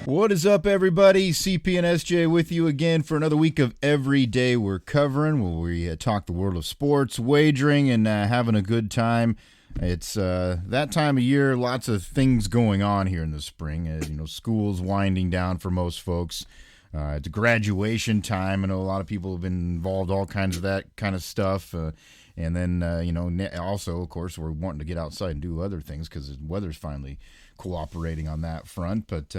What is up, everybody? CP and SJ with you again for another week of Every Day We're Covering, where we talk the world of sports, wagering, and having a good time. It's that time of year, lots of things going on here in the spring. School's winding down for most folks. It's graduation time. I know a lot of people have been involved, all kinds of that kind of stuff. And then, also, of course, we're wanting to get outside and do other things because the weather's finally cooperating on that front. But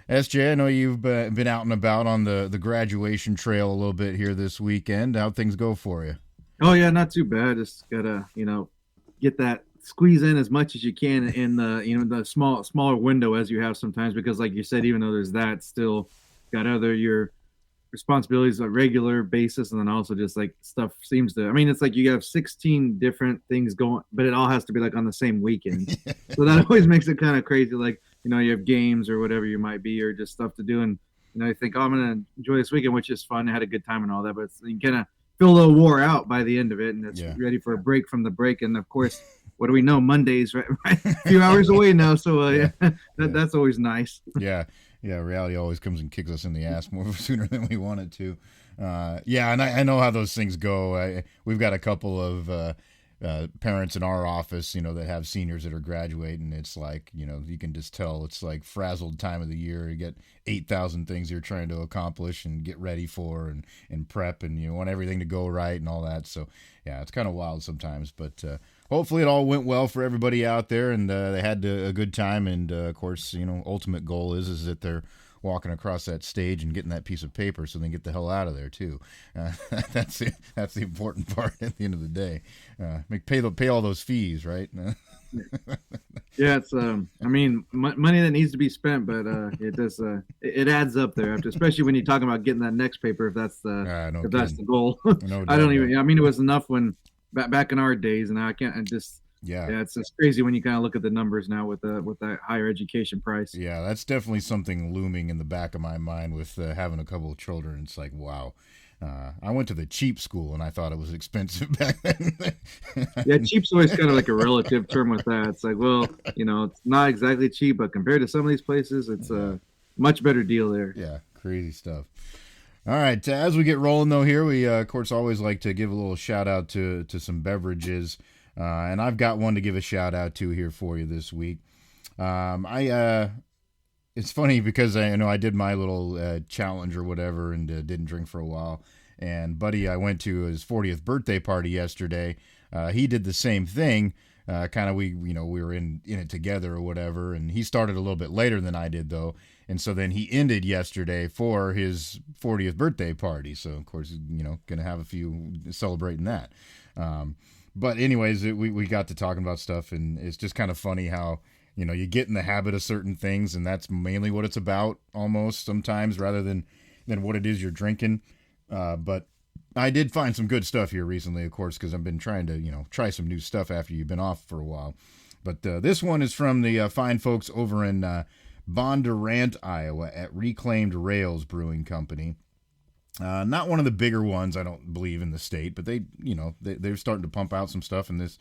SJ, I know you've been out and about on the graduation trail a little bit here this weekend. How'd things go for you? Oh yeah, not too bad. Just gotta, get that squeeze in as much as you can in the smaller window as you have sometimes, because like you said, even though there's that, still got other your responsibilities on a regular basis, and then also just like stuff seems to, I mean, it's like you have 16 different things going, but it all has to be like on the same weekend. So that always makes it kind of crazy. Like, you have games or whatever you might be, or just stuff to do. And, you think, oh, I'm going to enjoy this weekend, which is fun. I had a good time and all that, but you kind of feel a little wore out by the end of it. And it's ready for a break from the break. And of course, what do we know? Monday's right a few hours away now. So that's always nice. Yeah. Reality always comes and kicks us in the ass more sooner than we want it to. And I know how those things go. We've got a couple of parents in our office, that have seniors that are graduating. It's like, you can just tell it's like frazzled time of the year. You get 8,000 things you're trying to accomplish and get ready for and prep, and you want everything to go right and all that. So, yeah, it's kind of wild sometimes, but hopefully it all went well for everybody out there, and they had a good time. And, of course, ultimate goal is that they're walking across that stage and getting that piece of paper so they can get the hell out of there too. That's it. That's the important part at the end of the day. Pay all those fees, right? Yeah, it's money that needs to be spent, but it does it adds up there after, especially when you're talking about getting that next paper, if that's the goal. No I don't even. I mean, it was enough when back in our days, and I can't. And just it's just crazy when you kind of look at the numbers now with that higher education price. Yeah, that's definitely something looming in the back of my mind with having a couple of children. It's like, wow. I went to the cheap school and I thought it was expensive back then. Yeah, cheap's always kind of like a relative term with that. It's like, well, it's not exactly cheap, but compared to some of these places, it's a much better deal there. Yeah, crazy stuff. All right, as we get rolling though here, we of course always like to give a little shout out to some beverages. And I've got one to give a shout out to here for you this week. It's funny because I know I did my little challenge or whatever and didn't drink for a while. And buddy, I went to his 40th birthday party yesterday. He did the same thing. We were in it together or whatever. And he started a little bit later than I did though. And so then he ended yesterday for his 40th birthday party. So of course, going to have a few celebrating that. But anyways, we got to talking about stuff, and it's just kind of funny how, you get in the habit of certain things, and that's mainly what it's about almost sometimes, rather than what it is you're drinking. But I did find some good stuff here recently, of course, because I've been trying to, try some new stuff after you've been off for a while. But this one is from the fine folks over in Bondurant, Iowa at Reclaimed Rails Brewing Company. Not one of the bigger ones, I don't believe, in the state, but they're starting to pump out some stuff in this.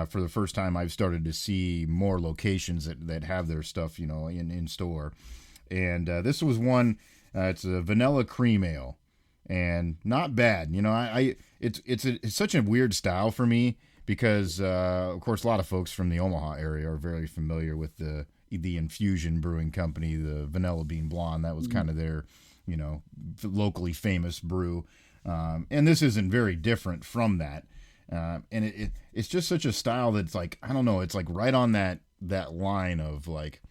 For the first time, I've started to see more locations that have their stuff, in store. And this was one. It's a vanilla cream ale, and not bad. It's such a weird style for me because, of course, a lot of folks from the Omaha area are very familiar with the Infusion Brewing Company, the Vanilla Bean Blonde. That was kind of their locally famous brew. And this isn't very different from that. And it's just such a style that's like, I don't know, it's like right on that line of like,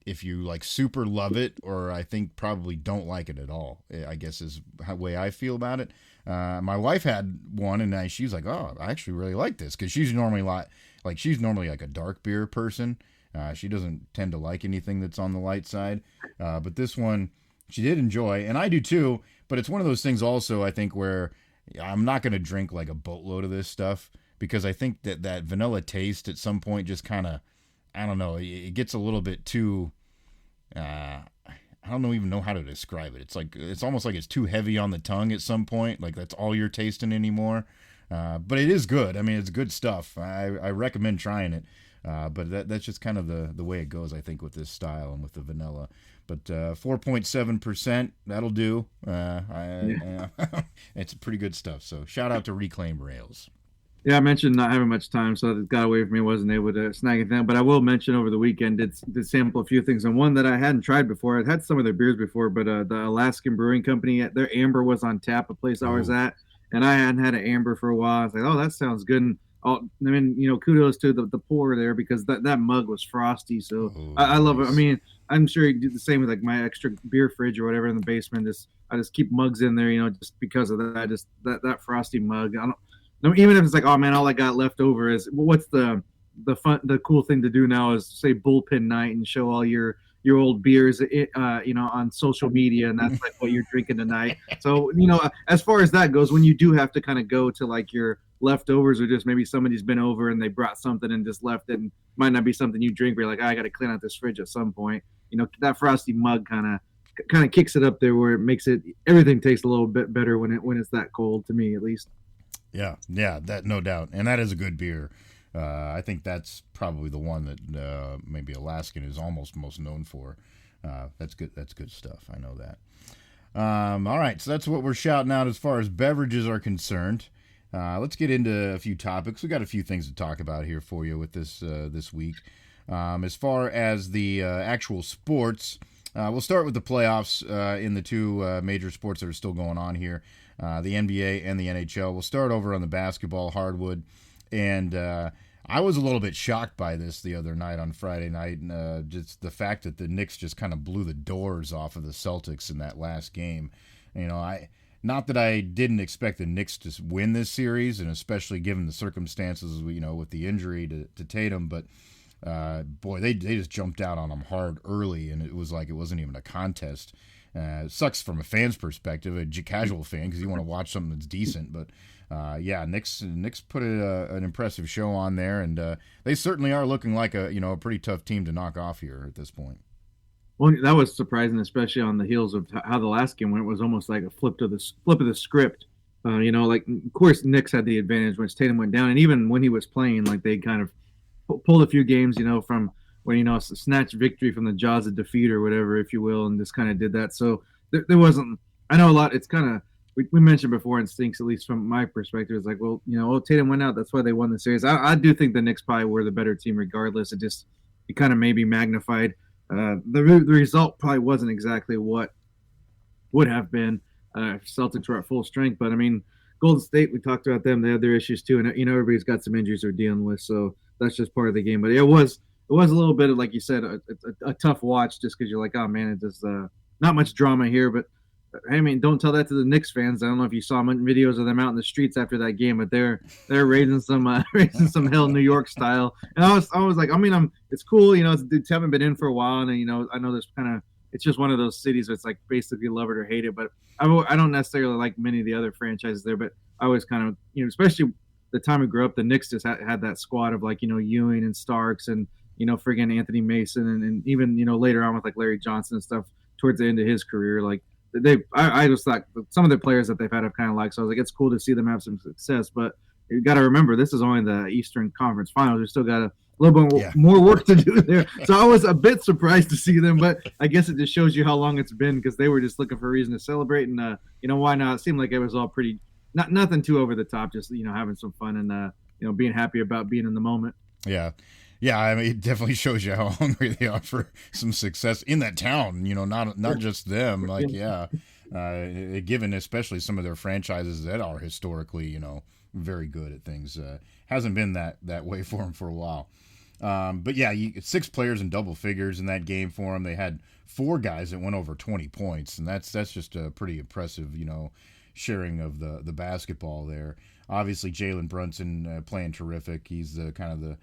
if you like super love it, or I think probably don't like it at all, I guess is the way I feel about it. My wife had one and she's like, oh, I actually really like this. Cause she's normally like a dark beer person. She doesn't tend to like anything that's on the light side. But this one, she did enjoy, and I do too, but it's one of those things also, I think, where I'm not going to drink like a boatload of this stuff, because I think that vanilla taste at some point just kind of, I don't know, it gets a little bit too, I don't even know how to describe it. It's almost like it's too heavy on the tongue at some point, like that's all you're tasting anymore. But it is good. I mean, it's good stuff. I recommend trying it. But that's just kind of the way it goes, I think, with this style and with the vanilla. But 4.7%, that'll do. It's pretty good stuff. So shout out to Reclaim Rails. Yeah, I mentioned not having much time, so it got away from me. Wasn't able to snag it down, but I will mention over the weekend did sample a few things, and one that I hadn't tried before. I'd had some of their beers before, but the Alaskan Brewing Company, their amber was on tap. A place I was at, and I hadn't had an amber for a while. I was like, oh, that sounds good. And I mean, kudos to the pour there because that mug was frosty. So I love it. I mean, I'm sure you do the same with like my extra beer fridge or whatever in the basement. I just keep mugs in there, just because of that. Just that frosty mug. I don't. No, even if it's like, oh man, all I got left over is what's the cool thing to do now is say bullpen night and show all your old beers, on social media, and that's like what you're drinking tonight. So as far as that goes, when you do have to kind of go to like your leftovers or just maybe somebody's been over and they brought something and just left it, and might not be something you drink, but you're like, I got to clean out this fridge at some point. That frosty mug kind of kicks it up there where it makes everything tastes a little bit better when it's that cold, to me at least. Yeah, that no doubt, and that is a good beer. I think that's probably the one that maybe Alaskan is almost most known for. That's good. That's good stuff. I know that. All right, so that's what we're shouting out as far as beverages are concerned. Let's get into a few topics. We got a few things to talk about here for you with this week. As far as the actual sports, we'll start with the playoffs in the two major sports that are still going on here. The NBA and the NHL. We'll start over on the basketball hardwood. And I was a little bit shocked by this the other night on Friday night. Just the fact that the Knicks just kind of blew the doors off of the Celtics in that last game. Not that I didn't expect the Knicks to win this series, and especially given the circumstances, with the injury to Tatum. But, boy, they just jumped out on them hard early, and it was like it wasn't even a contest. It sucks from a fan's perspective, a casual fan, because you want to watch something that's decent. But, Knicks put an impressive show on there, and they certainly are looking like a pretty tough team to knock off here at this point. Well, that was surprising, especially on the heels of how the last game went. It was almost like a flip of the script. Like, of course, Knicks had the advantage once Tatum went down, and even when he was playing, like, they kind of pulled a few games, from when snatched victory from the jaws of defeat or whatever, if you will, and just kind of did that. So there wasn't. I know a lot. It's kind of we mentioned before, and stinks, at least from my perspective. It's like, well, Tatum went out. That's why they won the series. I do think the Knicks probably were the better team regardless. It kind of maybe magnified. The result probably wasn't exactly what would have been if Celtics were at full strength. But I mean, Golden State, we talked about them. They had their issues too, and everybody's got some injuries they're dealing with. So that's just part of the game. But it was a little bit of, like you said, a tough watch, just because you're like, oh man, it's not much drama here. But I mean, don't tell that to the Knicks fans. I don't know if you saw videos of them out in the streets after that game, but they're raising some hell New York style. And I was like, I mean, it's cool, dudes haven't been in for a while, and I know there's kind of, it's just one of those cities where it's like basically love it or hate it. But I don't necessarily like many of the other franchises there, but I was kind of, especially the time we grew up, the Knicks just had that squad of like Ewing and Starks and friggin' Anthony Mason and even later on with like Larry Johnson and stuff towards the end of his career. Like I just thought some of the players that they've had I've kind of liked. So I was like, it's cool to see them have some success, but you got to remember this is only the Eastern Conference Finals. We still got a little bit more work to do there. So I was a bit surprised to see them, but I guess it just shows you how long it's been, because they were just looking for a reason to celebrate, and why not? It seemed like it was all pretty nothing too over the top, just having some fun and being happy about being in the moment. Yeah, I mean, it definitely shows you how hungry they are for some success in that town. Not just them. Like, given especially some of their franchises that are historically, very good at things, hasn't been that way for them for a while. But yeah, 6 players in double figures in that game for them. They had 4 guys that went over 20 points, and that's just a pretty impressive, sharing of the basketball there. Obviously, Jalen Brunson playing terrific. He's the kind of the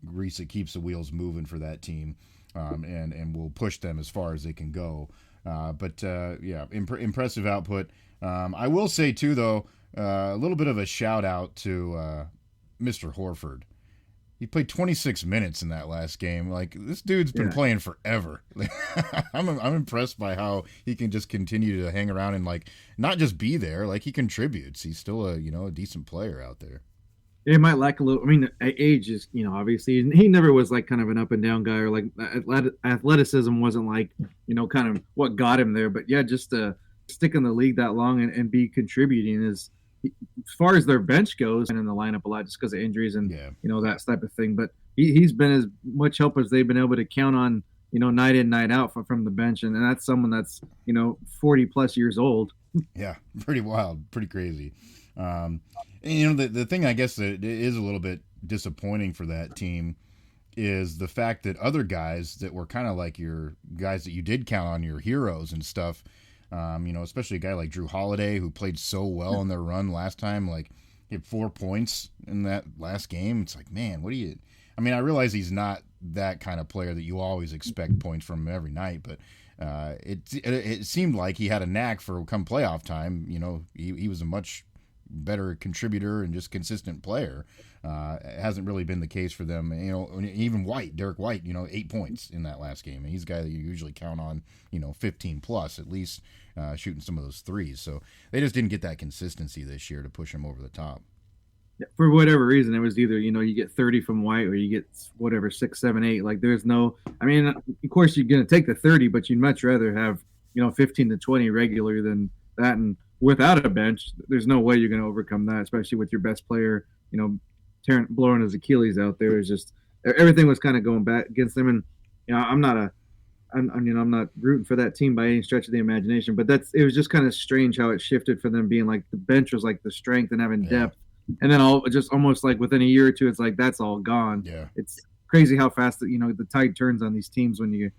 grease that keeps the wheels moving for that team, and will push them as far as they can go. Impressive output. I will say too, though, a little bit of a shout out to Mr. Horford. He played 26 minutes in that last game. Like, this dude's been playing forever. I'm impressed by how he can just continue to hang around and, like, not just be there. Like, he contributes. He's still a decent player out there. It might lack a little. I mean, age is, obviously he never was like kind of an up and down guy, or like athleticism wasn't like, kind of what got him there. But yeah, just to stick in the league that long and be contributing is, as far as their bench goes, and in the lineup a lot just because of injuries and Yeah. that type of thing. But he's been as much help as they've been able to count on, night in night out from the bench, and that's someone that's 40 plus years old. Yeah, pretty wild, pretty crazy. And, the thing I guess that is a little bit disappointing for that team is the fact that other guys that were kind of like your guys that you did count on, your heroes and stuff, especially a guy like Drew Holiday who played so well in their run last time, like he had 4 points in that last game. It's like, man, what do you? I mean, I realize he's not that kind of player that you always expect points from every night, but it seemed like he had a knack for come playoff time. He was a much better contributor and just consistent player. It hasn't really been the case for them. Even Derek White, 8 points in that last game. And he's a guy that you usually count on, 15 plus at least, shooting some of those threes. So they just didn't get that consistency this year to push him over the top. For whatever reason, it was either you get 30 from White or you get whatever 6, 7, 8. Like there's no. I mean, of course you're gonna take the 30, but you'd much rather have 15 to 20 regular than that. And without a bench, there's no way you're gonna overcome that, especially with your best player, blowing his Achilles out there. Is just everything was kind of going back against them. And I'm not rooting for that team by any stretch of the imagination, but it was just kind of strange how it shifted for them being like the bench was like the strength and having depth. And then just almost like within a year or two, it's like that's all gone. Yeah, it's crazy how fast the tide turns on these teams when it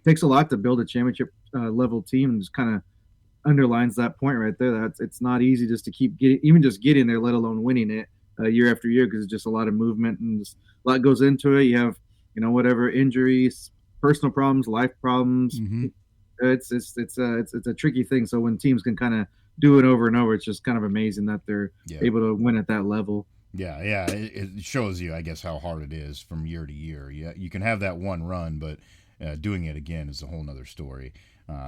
takes a lot to build a championship level team, and just kind of underlines that point right there. That it's not easy just to keep getting there, let alone winning it year after year, because it's just a lot of movement and just a lot goes into it. You have whatever injuries, personal problems, life problems. Mm-hmm. It's a tricky thing. So when teams can kind of do it over and over, it's just kind of amazing that they're able to win at that level. Yeah, it shows you, I guess, how hard it is from year to year. Yeah, you can have that one run, but doing it again is a whole nother story.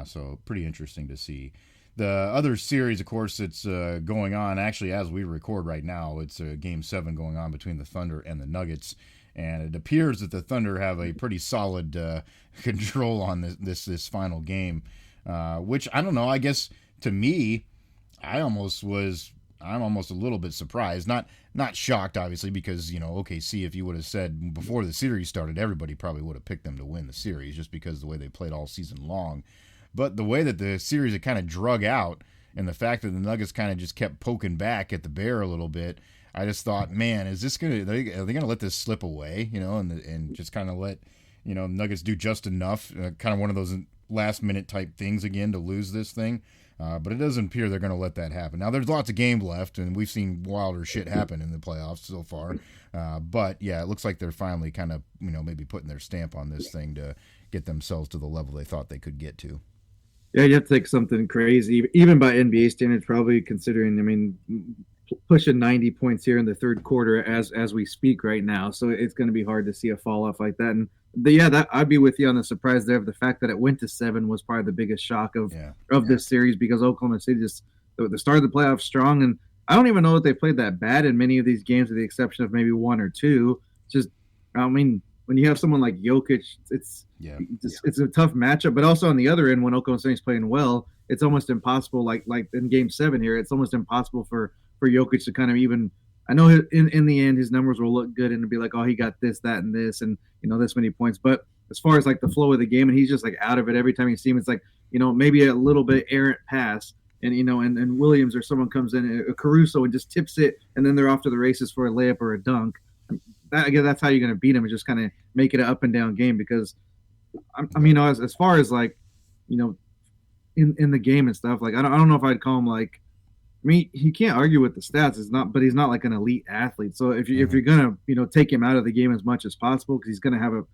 So pretty interesting to see. The other series, of course, it's going on. Actually, as we record right now, it's Game 7 going on between the Thunder and the Nuggets. And it appears that the Thunder have a pretty solid control on this final game, which, I don't know, I guess, to me, I'm almost a little bit surprised. Not shocked, obviously, because, OKC, if you would have said before the series started, everybody probably would have picked them to win the series just because of the way they played all season long. But the way that the series had kind of drug out and the fact that the Nuggets kind of just kept poking back at the bear a little bit, I just thought, man, are they going to let this slip away, and just kind of let, Nuggets do just enough, kind of one of those last minute type things again to lose this thing. But it doesn't appear they're going to let that happen. Now, there's lots of game left, and we've seen wilder shit happen in the playoffs so far. But, yeah, it looks like they're finally kind of, maybe putting their stamp on this thing to get themselves to the level they thought they could get to. Yeah, you have to take something crazy, even by NBA standards, probably considering, pushing 90 points here in the third quarter as we speak right now. So it's going to be hard to see a fall off like that. And that I'd be with you on the surprise there of the fact that it went to 7 was probably the biggest shock of this series, because Oklahoma City just the start of the playoffs strong, and I don't even know that they played that bad in many of these games, with the exception of maybe one or two. Just, when you have someone like Jokic, it's a tough matchup. But also on the other end, when Oklahoma City's playing well, it's almost impossible. Like in Game 7 here, it's almost impossible for Jokic to kind of even. I know in the end his numbers will look good and it'll be like, oh, he got this, that, and this, and this many points. But as far as like the flow of the game, and he's just like out of it every time you see him, it's like maybe a little bit errant pass, and and Williams or someone comes in, Caruso, and just tips it, and then they're off to the races for a layup or a dunk. That's how you're going to beat him, is just kind of make it an up and down game, because as far as like in the game and stuff, like I don't know if I'd call him like. He can't argue with the stats. But he's not like an elite athlete. So if you're gonna take him out of the game as much as possible, because he's gonna have a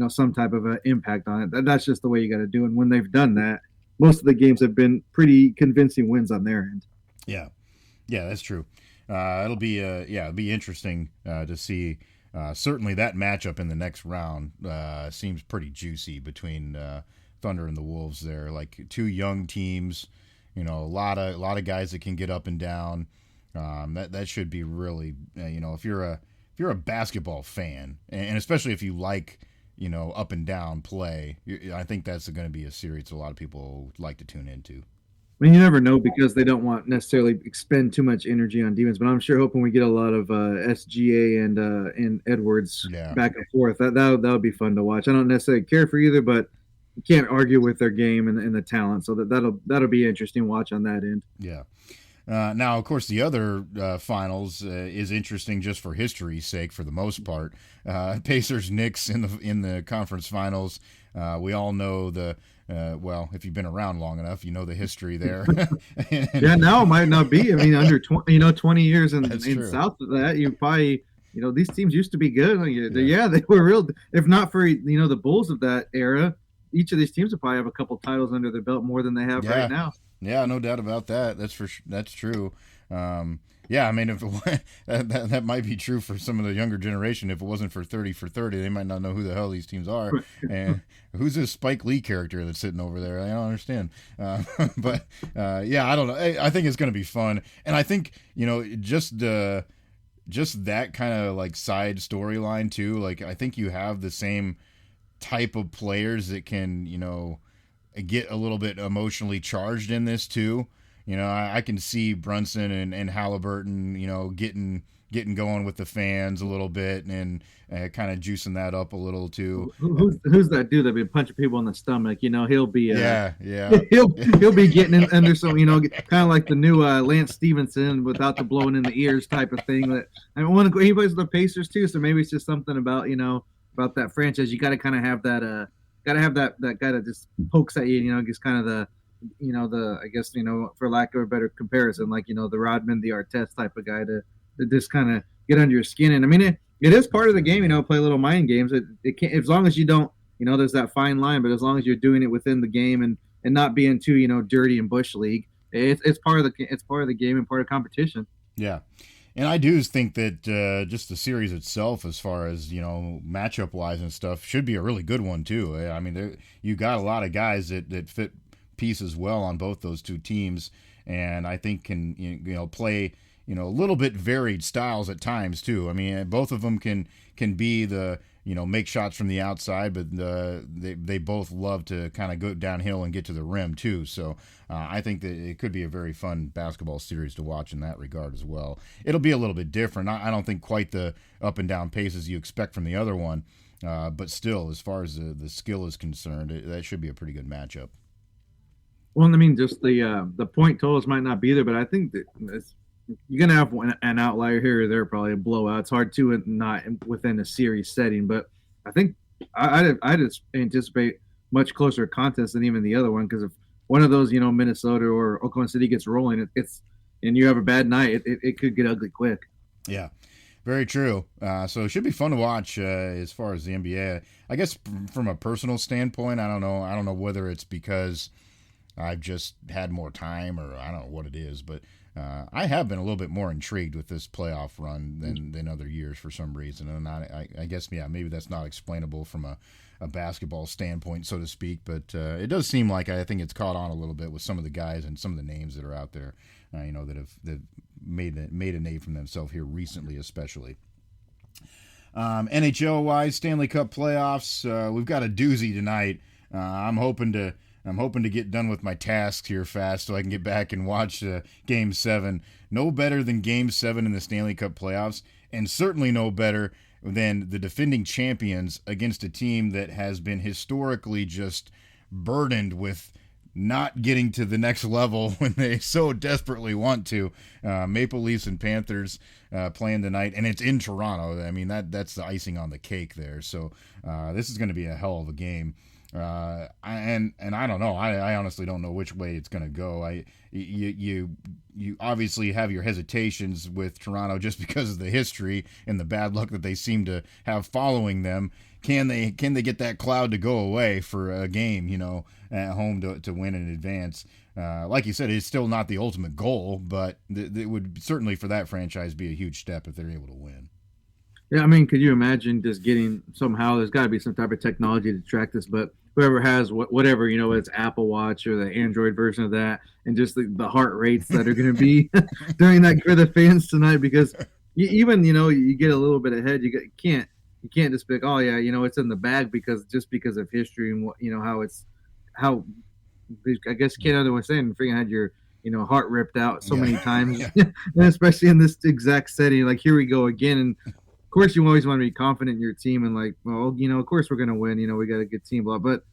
some type of an impact on it. That's just the way you got to do. And when they've done that, most of the games have been pretty convincing wins on their end. Yeah, that's true. It'll be interesting to see. Certainly that matchup in the next round seems pretty juicy between Thunder and the Wolves. There, like two young teams. A lot of guys that can get up and down. That should be really, if you're a basketball fan, and especially if you like, up and down play, I think that's going to be a series a lot of people like to tune into. I mean, you never know because they don't want necessarily expend too much energy on defense. But I'm sure hoping we get a lot of SGA and Edwards Yeah. back and forth. That would be fun to watch. I don't necessarily care for either, but you can't argue with their game and the talent. So that'll be interesting to watch on that end. Yeah. Now, of course, the other finals is interesting just for history's sake, for the most part. Pacers Knicks in the conference finals. We all know well, if you've been around long enough, you know the history there. Yeah, now it might not be. I mean, under 20 years in true. south of that, you probably these teams used to be good. Yeah, they were real. If not for the Bulls of that era, each of these teams would probably have a couple titles under their belt more than they have right now. Yeah, no doubt about that. That's true. Yeah, I mean, if that might be true for some of the younger generation. If it wasn't for 30 for 30, they might not know who the hell these teams are. And who's this Spike Lee character that's sitting over there? I don't understand. But yeah, I don't know. I think it's going to be fun, and I think just that kind of like side storyline too. Like, I think you have the same type of players that can get a little bit emotionally charged in this too. I can see Brunson and Halliburton, getting going with the fans a little bit and kind of juicing that up a little too. Who's that dude that been punching people in the stomach? He'll be yeah. he'll be getting under some kind of like the new Lance Stevenson without the blowing in the ears type of thing. That he plays with the Pacers too, so maybe it's just something about about that franchise. You got to kind of have that that guy that just pokes at you, just kind of the I guess for lack of a better comparison, like the Rodman, the Artest type of guy to just kind of get under your skin. And I mean it is part of the game, play little mind games. It can't, as long as you don't, there's that fine line, but as long as you're doing it within the game and not being too dirty and bush league, it's part of the game and part of competition. Yeah. And I do think that just the series itself, as far as matchup wise and stuff, should be a really good one too. I mean, you got a lot of guys that fit pieces well on both those two teams, and I think can play a little bit varied styles at times too. I mean, both of them can be the make shots from the outside, but they both love to kind of go downhill and get to the rim too. So I think that it could be a very fun basketball series to watch in that regard as well. It'll be a little bit different. I don't think quite the up and down paces you expect from the other one, but still, as far as the skill is concerned, that should be a pretty good matchup. Well, I mean, just the point totals might not be there, but I think that you're gonna have an outlier here or there, probably a blowout. It's hard to not within a series setting, but I think I just anticipate much closer contest than even the other one, because if one of those Minnesota or Oklahoma City gets rolling, it's and you have a bad night, it could get ugly quick. Yeah, very true. So it should be fun to watch as far as the NBA. I guess from a personal standpoint, I don't know whether it's because I've just had more time, or I don't know what it is, but I have been a little bit more intrigued with this playoff run than other years for some reason. And I guess, yeah, maybe that's not explainable from a basketball standpoint, so to speak, but it does seem like I think it's caught on a little bit with some of the guys and some of the names that are out there, that made a name for themselves here recently, especially. NHL-wise, Stanley Cup playoffs, we've got a doozy tonight. I'm hoping to get done with my tasks here fast so I can get back and watch Game 7. No better than Game 7 in the Stanley Cup playoffs, and certainly no better than the defending champions against a team that has been historically just burdened with not getting to the next level when they so desperately want to. Maple Leafs and Panthers playing tonight, and it's in Toronto. I mean, that's the icing on the cake there. So this is going to be a hell of a game. And I don't know. I honestly don't know which way it's going to go. You obviously have your hesitations with Toronto just because of the history and the bad luck that they seem to have following them. Can they get that cloud to go away for a game, at home to win in advance? Like you said, it's still not the ultimate goal, but it would certainly for that franchise be a huge step if they're able to win. Yeah, I mean, could you imagine just getting somehow? There's got to be some type of technology to track this, but whoever has whatever, it's Apple Watch or the Android version of that, and just the heart rates that are going to be during that for the fans tonight, because even you get a little bit ahead, you can't just be like, oh yeah, it's in the bag because of history and what how it's how I guess you can't understand freaking had your heart ripped out so Yeah, many times, yeah, and especially in this exact setting. Like here we go again, and of course you always want to be confident in your team and like, well, of course we're gonna win. We got a good team, blah. But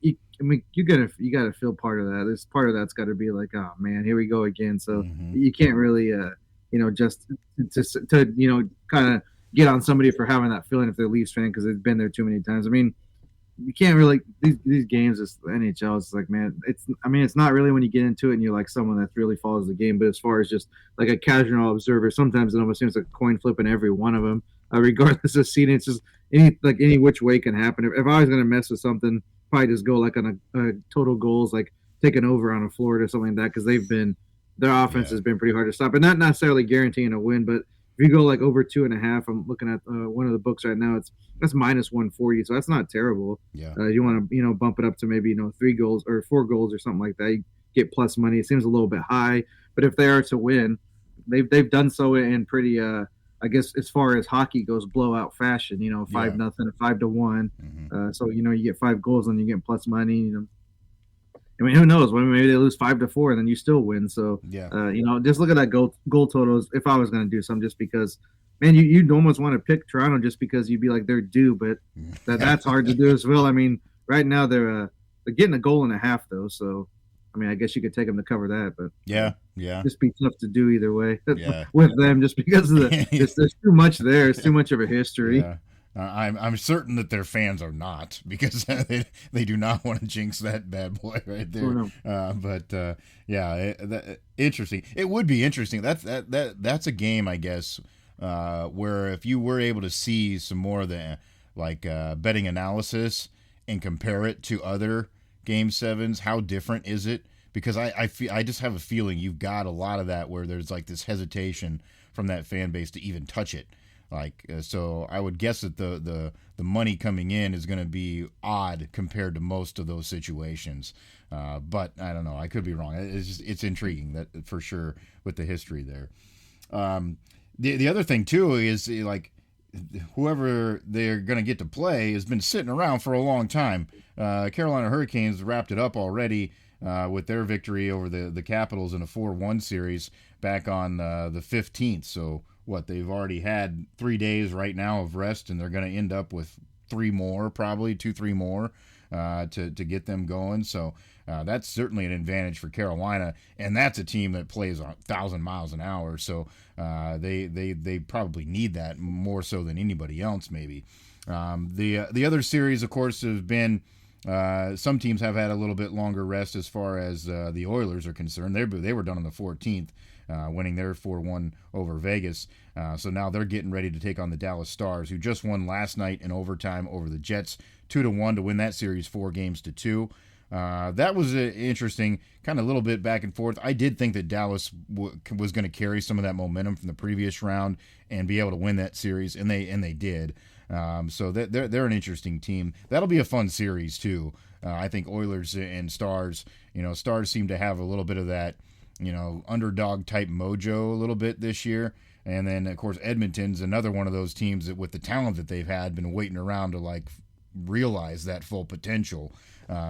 I mean, you gotta feel part of that. This part of that's got to be like, oh man, here we go again. So hmm you can't really, just to kind of get on somebody for having that feeling if they're Leafs fan because they've been there too many times. I mean, you can't really these games is the NHL. It's like, man, it's not really when you get into it and you're like someone that really follows the game. But as far as just like a casual observer, sometimes it almost seems like a coin flip in every one of them, regardless of seeding. It's just any which way can happen. If I was gonna mess with something, probably just go like on a total goals, like taking over on a Florida or something like that, because their offense yeah, has been pretty hard to stop, and not necessarily guaranteeing a win, but if you go like over 2.5, I'm looking at one of the books right now. That's minus 140, so that's not terrible. yeah, You want to bump it up to maybe 3 goals or 4 goals or something like that. You get plus money. It seems a little bit high, but if they are to win, they've done so in pretty I guess as far as hockey goes, blowout fashion. yeah. 5-0, 5-1. hmm So you get 5 goals and you get plus money. I mean, who knows? Maybe they lose 5-4 and then you still win. So, Yeah. just look at that goal totals. If I was going to do some, just because, man, you'd almost want to pick Toronto just because you'd be like they're due, but Yeah. that's hard to do as well. I mean, right now they're getting a goal and a half though, so I mean, I guess you could take them to cover that, but Yeah. Yeah. just be tough to do either way Yeah. with them, just because of there's too much there. It's too much of a history. Yeah. I'm certain that their fans are not because they do not want to jinx that bad boy right Oh there. no. But yeah, interesting. It would be interesting. That's a game, I guess, where if you were able to see some more of the like betting analysis and compare it to other game sevens, how different is it? Because I just have a feeling you've got a lot of that where there's like this hesitation from that fan base to even touch it. Like so, I would guess that the money coming in is going to be odd compared to most of those situations. But I don't know. I could be wrong. It's intriguing that for sure with the history there. The other thing too is like whoever they're going to get to play has been sitting around for a long time. Carolina Hurricanes wrapped it up already with their victory over the Capitals in a 4-1 series back on the 15th. So what they've already had 3 days right now of rest, and they're going to end up with three more, probably 2-3 more to get them going. So that's certainly an advantage for Carolina, and that's a team that plays 1,000 miles an hour. So they probably need that more so than anybody else, maybe. The other series, of course, have been. Some teams have had a little bit longer rest as far as the Oilers are concerned. They were done on the 14th, winning their 4-1 over Vegas. So now they're getting ready to take on the Dallas Stars, who just won last night in overtime over the Jets, 2-1 to win that series 4-2. That was interesting, kind of a little bit back and forth. I did think that Dallas was going to carry some of that momentum from the previous round and be able to win that series, and they did. So they're an interesting team. That'll be a fun series too. I think Oilers and Stars. Stars seem to have a little bit of that, underdog type mojo a little bit this year. And then of course Edmonton's another one of those teams that, with the talent that they've had, been waiting around to like realize that full potential.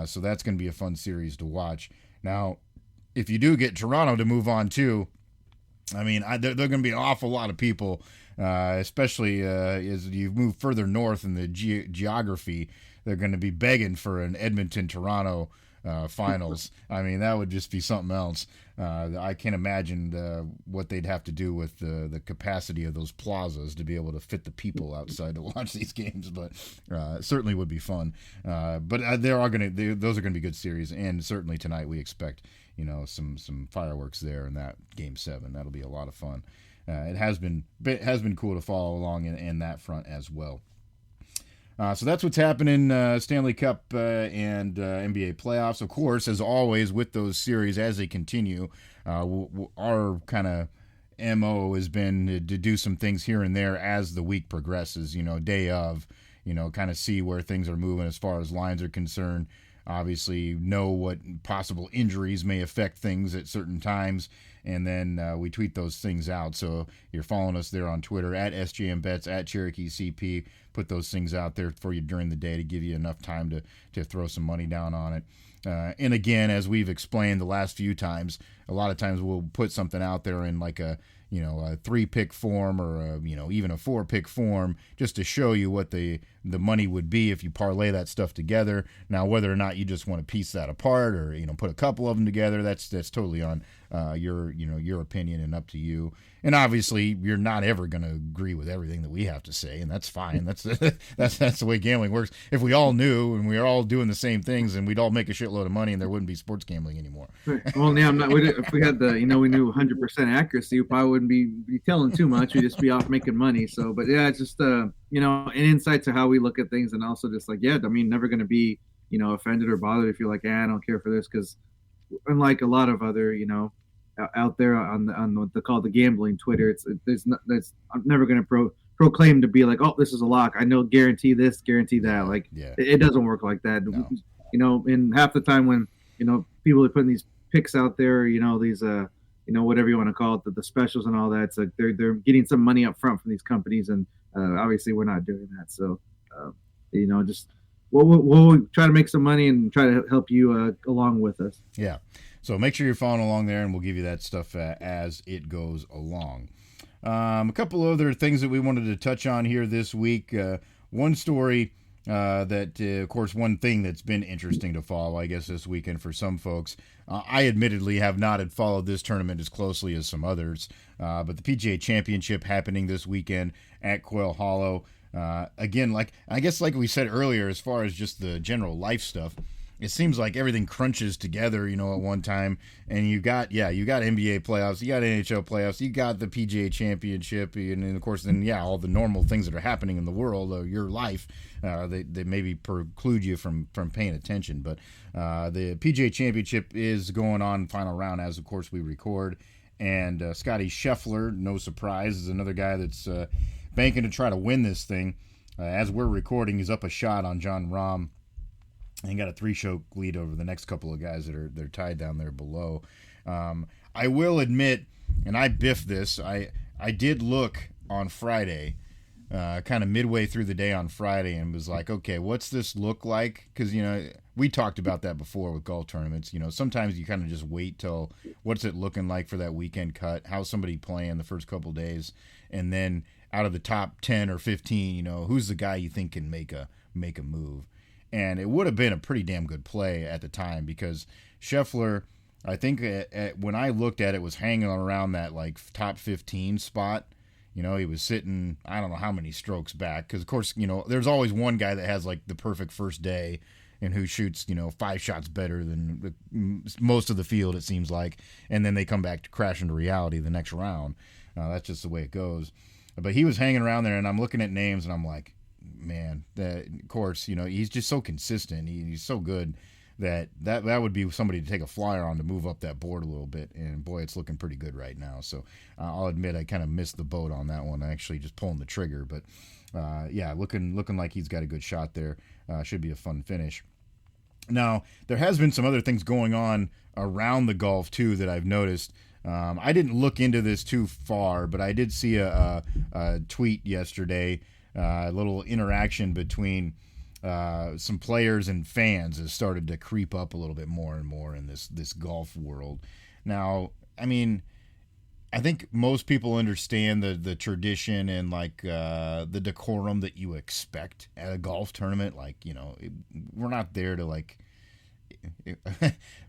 So that's going to be a fun series to watch. Now, if you do get Toronto to move on too, I mean, they're going to be an awful lot of people, especially as you move further north in the geography. They're going to be begging for an Edmonton-Toronto finals. I mean, that would just be something else. I can't imagine what they'd have to do with the capacity of those plazas to be able to fit the people outside to watch these games, but it certainly would be fun. But those are going to be good series, and certainly tonight we expect some fireworks there in that game 7. That'll be a lot of fun. It has been cool to follow along in that front as well. So that's what's happening, Stanley Cup and NBA playoffs. Of course, as always, with those series as they continue, our kind of MO has been to do some things here and there as the week progresses, day of, kind of see where things are moving as far as lines are concerned. Obviously, know what possible injuries may affect things at certain times, and then we tweet those things out. So you're following us there on Twitter at SJMBets, at Cherokee CP. Put those things out there for you during the day to give you enough time to throw some money down on it. And again, as we've explained the last few times, a lot of times we'll put something out there in like a 3-pick form or even a 4-pick form just to show you what the money would be if you parlay that stuff together. Now, whether or not you just want to piece that apart or put a couple of them together, that's totally on your opinion and up to you. And obviously, you're not ever going to agree with everything that we have to say, and that's fine. That's the way gambling works. If we all knew and we were all doing the same things, and we'd all make a shitload of money, and there wouldn't be sports gambling anymore. Well, yeah, if we had we knew 100% accuracy, we probably wouldn't be telling too much. We'd just be off making money. So, but yeah, it's just an insight to how we look at things, and also just never going to be offended or bothered if you're like, I don't care for this, because unlike a lot of other out there on the called the gambling Twitter, I'm never going to proclaim to be like, oh, this is a lock. I know, guarantee this, guarantee that. Like, it doesn't work like that. No. And half the time when people are putting these picks out there, these whatever you want to call it, the specials and all that, it's like they're getting some money up front from these companies, and obviously we're not doing that. So just we'll try to make some money and try to help you along with us. Yeah. So make sure you're following along there, and we'll give you that stuff as it goes along. A couple other things that we wanted to touch on here this week. One story that, of course, one thing that's been interesting to follow, I guess, this weekend for some folks. I admittedly have not had followed this tournament as closely as some others, but the PGA Championship happening this weekend at Quail Hollow. Again, like we said earlier, as far as just the general life stuff, it seems like everything crunches together, at one time. And you got NBA playoffs, you got NHL playoffs, you got the PGA Championship, and then, of course, all the normal things that are happening in the world of your life, they maybe preclude you from paying attention. But the PGA Championship is going on final round as, of course, we record. And Scotty Scheffler, no surprise, is another guy that's banking to try to win this thing. As we're recording, he's up a shot on Jon Rahm. And got a 3-stroke lead over the next couple of guys that are tied down there below. I will admit, and I biffed this, I did look on Friday, kind of midway through the day on Friday, and was like, okay, what's this look like? Because, we talked about that before with golf tournaments. Sometimes you kind of just wait till what's it looking like for that weekend cut, how's somebody playing the first couple of days, and then out of the top 10 or 15, who's the guy you think can make a move. And it would have been a pretty damn good play at the time, because Scheffler, I think when I looked at it, was hanging around that like top 15 spot. He was sitting, I don't know how many strokes back, because of course, there's always one guy that has like the perfect first day and who shoots 5 shots better than most of the field, it seems like, and then they come back to crash into reality the next round. That's just the way it goes. But he was hanging around there, and I'm looking at names, and I'm like, man, that, of course, he's just so consistent. He's so good that would be somebody to take a flyer on to move up that board a little bit. And boy, it's looking pretty good right now. So I'll admit I kind of missed the boat on that one. Actually, just pulling the trigger, but looking like he's got a good shot there. Should be a fun finish. Now, there has been some other things going on around the golf too that I've noticed. I didn't look into this too far, but I did see a tweet yesterday. A little interaction between some players and fans has started to creep up a little bit more and more in this golf world. Now, I mean, I think most people understand the tradition and like the decorum that you expect at a golf tournament. Like, we're not there to like.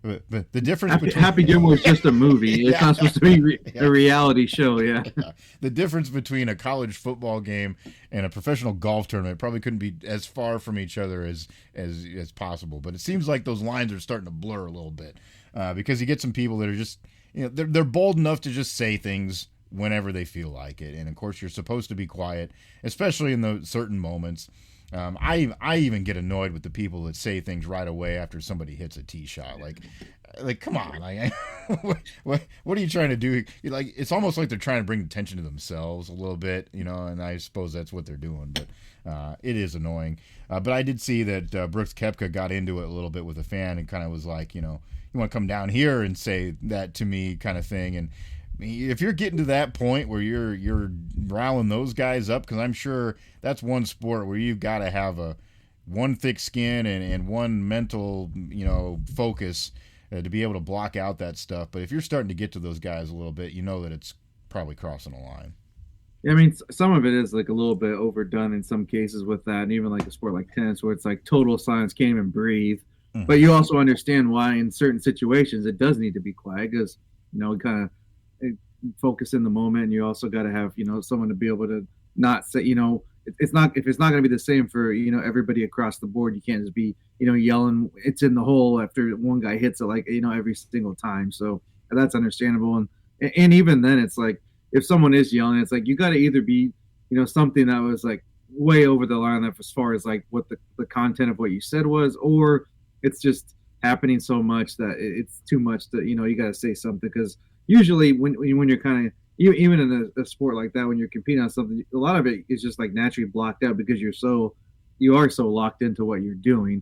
But the difference between Happy Gilmore is just a movie. It's not supposed to be a reality show. Yeah. The difference between a college football game and a professional golf tournament probably couldn't be as far from each other as possible. But it seems like those lines are starting to blur a little bit because you get some people that are just they're bold enough to just say things whenever they feel like it. And of course, you're supposed to be quiet, especially in those certain moments. I even get annoyed with the people that say things right away after somebody hits a tee shot. Like come on, what are you trying to do? Like it's almost like they're trying to bring attention to themselves a little bit, and I suppose that's what they're doing. But it is annoying. But I did see that Brooks Koepka got into it a little bit with a fan and kind of was like, you want to come down here and say that to me, kind of thing. And if you're getting to that point where you're riling those guys up, because I'm sure that's one sport where you've got to have one thick skin and one mental focus to be able to block out that stuff. But if you're starting to get to those guys a little bit, you know that it's probably crossing a line. I mean, some of it is like a little bit overdone in some cases with that, and even like a sport like tennis where it's like total silence, can't even breathe. Mm-hmm. But you also understand why in certain situations it does need to be quiet because kind of focus in the moment, and you also got to have someone to be able to not say it's not going to be the same for everybody across the board. You can't just be yelling it's in the hole after one guy hits it like every single time. So that's understandable, and even then it's like, if someone is yelling, it's like you got to either be, something that was like way over the line as far as like what the content of what you said was, or it's just happening so much that it's too much that you got to say something. Because usually when you're kind of even in a sport like that, when you're competing on something, a lot of it is just like naturally blocked out because you are so locked into what you're doing.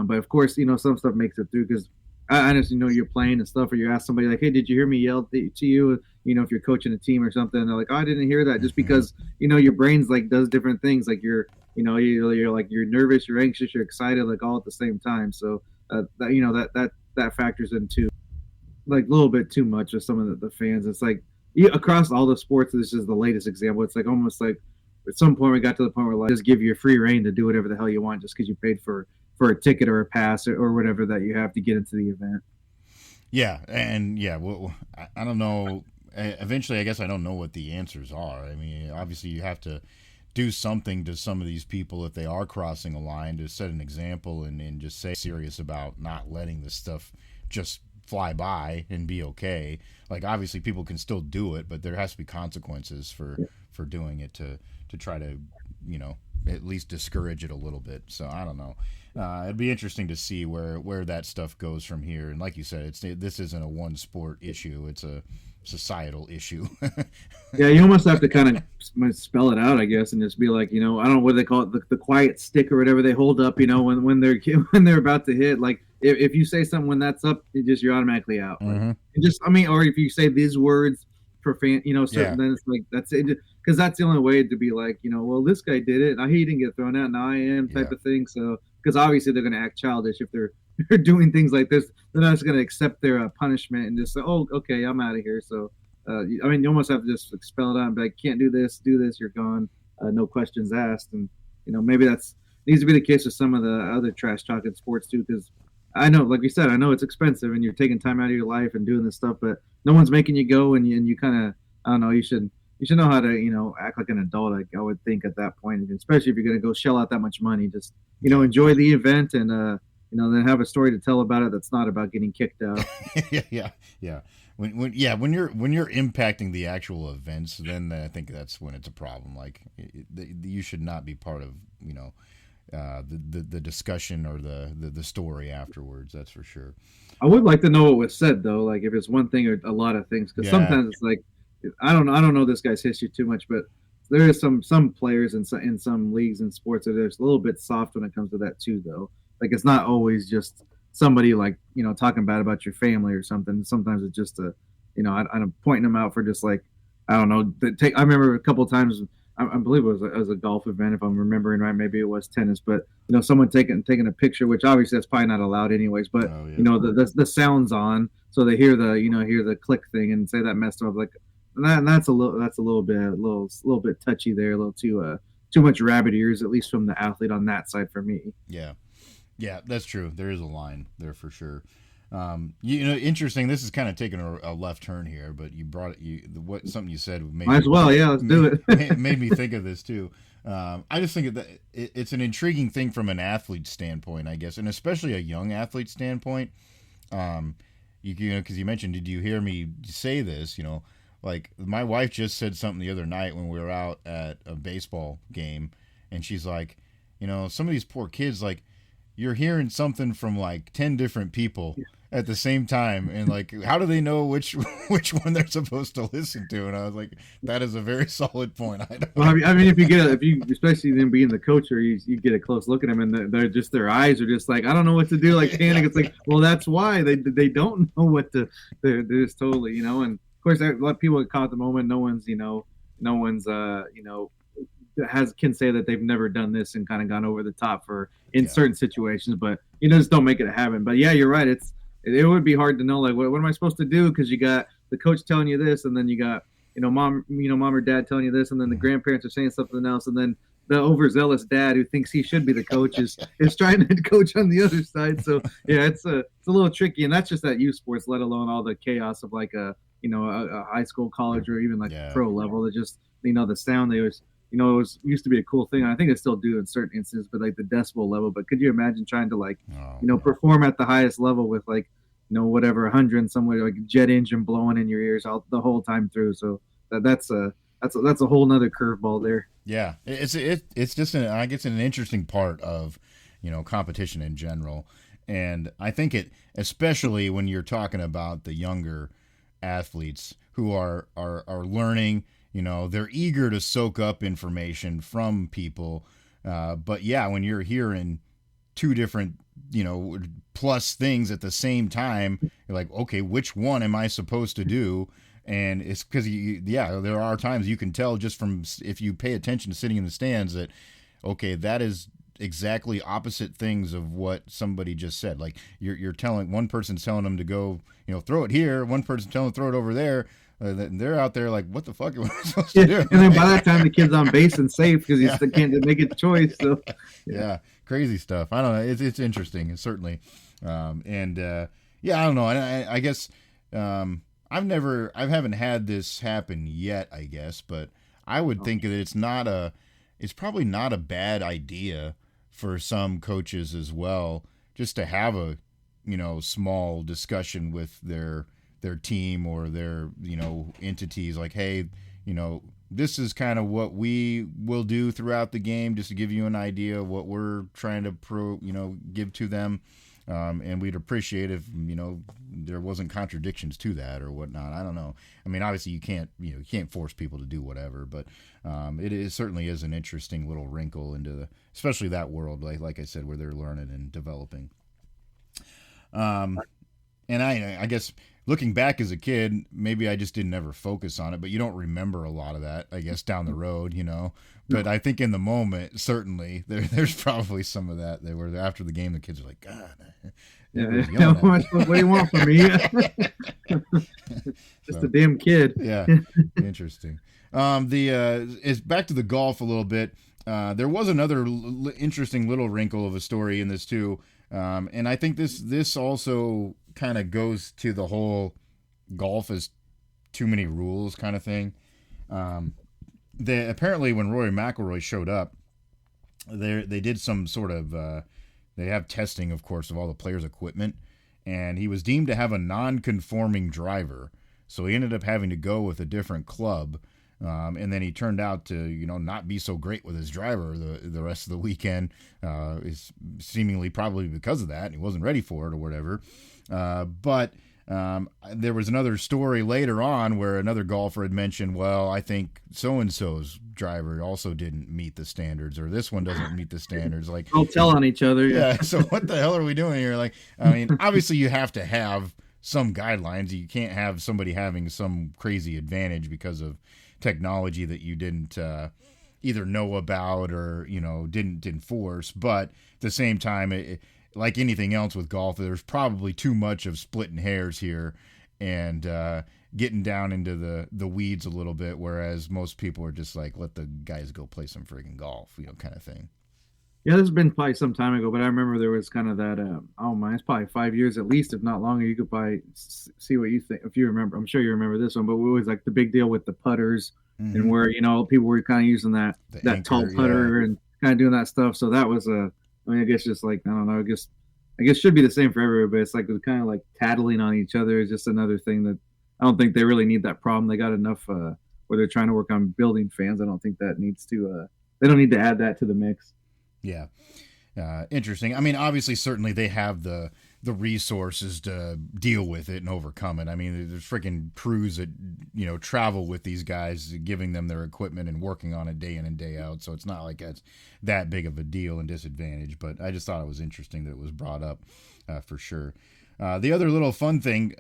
But of course, some stuff makes it through because I just you're playing and stuff, or you ask somebody like, "Hey, did you hear me yell to you?" If you're coaching a team or something, and they're like, "Oh, I didn't hear that," just because your brain's like does different things. Like you're like you're nervous, you're anxious, you're excited, like all at the same time. So that factors into like a little bit too much of some of the fans. It's like across all the sports. This is the latest example. It's like almost like at some point we got to the point where like just give you a free reign to do whatever the hell you want just because you paid for a ticket or a pass or whatever that you have to get into the event. Yeah, and well, I don't know. Eventually, I guess I don't know what the answers are. I mean, obviously, you have to do something to some of these people if they are crossing a line to set an example and just say serious about not letting this stuff just fly by and be okay. Like, obviously, people can still do it, but there has to be consequences for doing it to try to, at least discourage it a little bit. So I don't know. It'd be interesting to see where that stuff goes from here. And like you said, this isn't a one sport issue; it's a societal issue. Yeah, you almost have to kind of spell it out, I guess, and just be like, I don't know what they call it, the quiet stick or whatever they hold up, when they're about to hit. Like if you say something when that's up, you're automatically out. Mm-hmm. Like, or if you say these words profane, then it's like that's it. Because that's the only way to be like, well, this guy did it, and he didn't get thrown out, now I am type of thing. So, because obviously they're going to act childish if they're doing things like this. They're not just going to accept their punishment and just say, oh, okay, I'm out of here. So, you almost have to just spell it out and be like, can't do this, you're gone, no questions asked. And, maybe that's needs to be the case with some of the other trash talking sports too, because I know, like we said, I know it's expensive and you're taking time out of your life and doing this stuff, but no one's making you go, and you kind of, I don't know, you should know how to, act like an adult. I would think at that point, especially if you're going to go shell out that much money, just, enjoy the event and, then have a story to tell about it that's not about getting kicked out. yeah. When you're impacting the actual events, then I think that's when it's a problem. Like you should not be part of, the discussion or the story afterwards. That's for sure. I would like to know what was said though, like if it's one thing or a lot of things, because sometimes it's like, I don't know this guy's history too much, but there is some players in some leagues and sports that there's a little bit soft when it comes to that too, though. Like it's not always just somebody like talking bad about your family or something. Sometimes it's just I'm pointing them out for just like, I don't know. I remember a couple of times. I believe it was a golf event, if I'm remembering right. Maybe it was tennis, but someone taking a picture, which obviously that's probably not allowed anyways. But the sound's on, so they hear the click thing and say that messed them up. Like that's a little bit touchy there, a little too much rabbit ears, at least from the athlete on that side for me. Yeah, that's true. There is a line there for sure. Interesting. This is kind of taking a left turn here, but you brought it. Something you said might as well. Yeah, let's do it. Made me think of this too. I just think that it's an intriguing thing from an athlete standpoint, I guess, and especially a young athlete standpoint. Because you mentioned, did you hear me say this? Like my wife just said something the other night when we were out at a baseball game, and she's like, some of these poor kids, like, you're hearing something from like 10 different people at the same time, and like, how do they know which which one they're supposed to listen to? And I was like, that is a very solid point. Well, I mean, if you especially them being the coach, or you get a close look at them, and they're just, their eyes are just like, I don't know what to do, like panic. It's like, well, that's why they don't know what to. They're just totally, and of course, a lot of people get caught at the moment. No one's can say that they've never done this and kind of gone over the top for in certain situations, but just don't make it a habit. But yeah, you're right. It would be hard to know, like, what am I supposed to do? Because you got the coach telling you this, and then you got mom or dad telling you this, and then the grandparents are saying something else, and then the overzealous dad who thinks he should be the coach is trying to coach on the other side. So yeah, it's a little tricky, and that's just at youth sports, let alone all the chaos of like a high school, college, or even like pro level. That just the sound, they always it was used to be a cool thing. I think they still do in certain instances, but like the decibel level. But could you imagine trying to like, perform at the highest level with like, whatever 100 somewhere, like a jet engine blowing in your ears the whole time through? So that's a whole nother curveball there. Yeah, it's just I guess an interesting part of competition in general, and I think it, especially when you're talking about the younger athletes who are learning. They're eager to soak up information from people. But yeah, when you're hearing two different, plus things at the same time, you're like, okay, which one am I supposed to do? And it's because, there are times you can tell just from, if you pay attention to sitting in the stands, that, okay, that is exactly opposite things of what somebody just said. Like you're telling, one person's telling them to go, throw it here. One person telling them to throw it over there. They're out there like, what the fuck am I supposed to do? And then by that time, the kid's on base and safe because he still can't make a choice. So yeah, crazy stuff. I don't know. It's interesting, certainly. I don't know. I guess I haven't had this happen yet, I guess, but I would think that it's probably not a bad idea for some coaches as well, just to have a small discussion with their team or their entities, like, hey, this is kind of what we will do throughout the game, just to give you an idea of what we're trying to give to them, and we'd appreciate if there wasn't contradictions to that or whatnot. I don't know. I mean, obviously you can't force people to do whatever, but it certainly is an interesting little wrinkle into especially that world, like I said, where they're learning and developing. And I guess, looking back as a kid, maybe I just didn't ever focus on it, but you don't remember a lot of that, I guess, down the road, But I think in the moment, certainly, there's probably some of that. They were, after the game, the kids are like, God. What do you want from me? Just a damn kid. Yeah, interesting. It's back to the golf a little bit. There was another interesting little wrinkle of a story in this too, and I think this also kind of goes to the whole golf is too many rules kind of thing. Apparently when Rory McIlroy showed up, they did some sort of they have testing, of course, of all the players' equipment, and he was deemed to have a non-conforming driver, so he ended up having to go with a different club. And then he turned out to, not be so great with his driver the rest of the weekend. Is seemingly probably because of that. He wasn't ready for it or whatever. But there was another story later on where another golfer had mentioned, well, I think so-and-so's driver also didn't meet the standards, or this one doesn't meet the standards. Like, they'll tell on each other. Yeah. So what the hell are we doing here? Like, I mean, obviously you have to have some guidelines. You can't have somebody having some crazy advantage because of technology that you didn't either know about or didn't enforce. But at the same time, like anything else with golf, there's probably too much of splitting hairs here and getting down into the weeds a little bit, whereas most people are just like, let the guys go play some friggin' golf, kind of thing. Yeah, this has been probably some time ago, but I remember there was kind of that, it's probably 5 years at least, if not longer. You could probably see what you think, if you remember. I'm sure you remember this one, but it was like the big deal with the putters, and where, people were kind of using that anchor, tall putter, and kind of doing that stuff. So that was I guess just like, I don't know, I guess should be the same for everybody, but it's like, it was kind of like tattling on each other is just another thing that I don't think they really need that problem. They got enough where they're trying to work on building fans. I don't think that needs to, they don't need to add that to the mix. Yeah. Interesting. I mean, obviously, certainly they have the resources to deal with it and overcome it. I mean, there's freaking crews that travel with these guys, giving them their equipment and working on it day in and day out. So it's not like it's that big of a deal and disadvantage. But I just thought it was interesting that it was brought up for sure. The other little fun thing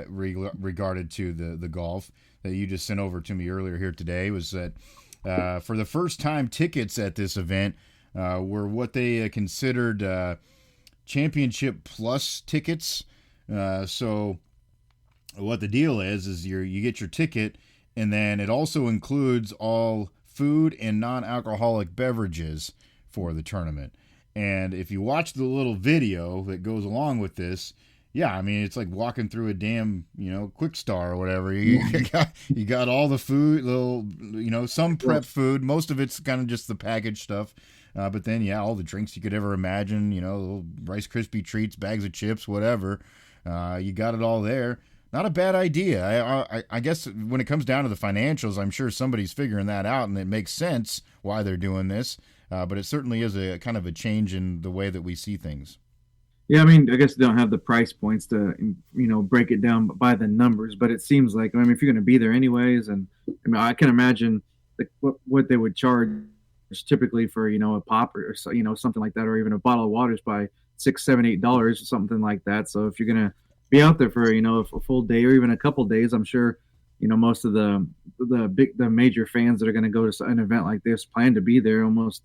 regarded to the golf that you just sent over to me earlier here today was that for the first time, tickets at this event were what they considered championship plus tickets. So what the deal is you get your ticket, and then it also includes all food and non-alcoholic beverages for the tournament. And if you watch the little video that goes along with this, yeah, I mean, it's like walking through a damn, Quick Star or whatever. You got all the food, little, some prep food. Most of it's kind of just the packaged stuff. But then, yeah, all the drinks you could ever imagine, little Rice Krispie treats, bags of chips, whatever. You got it all there. Not a bad idea. I guess when it comes down to the financials, I'm sure somebody's figuring that out, and it makes sense why they're doing this. But it certainly is a kind of a change in the way that we see things. Yeah, I mean, I guess they don't have the price points to, break it down by the numbers, but it seems like, I mean, if you're going to be there anyways, and I mean, I can imagine what they would charge typically for, a pop or something like that, or even a bottle of water is by $6, $7, $8 or something like that. So if you're going to be out there for, a full day or even a couple days, I'm sure, most of the major fans that are going to go to an event like this plan to be there almost,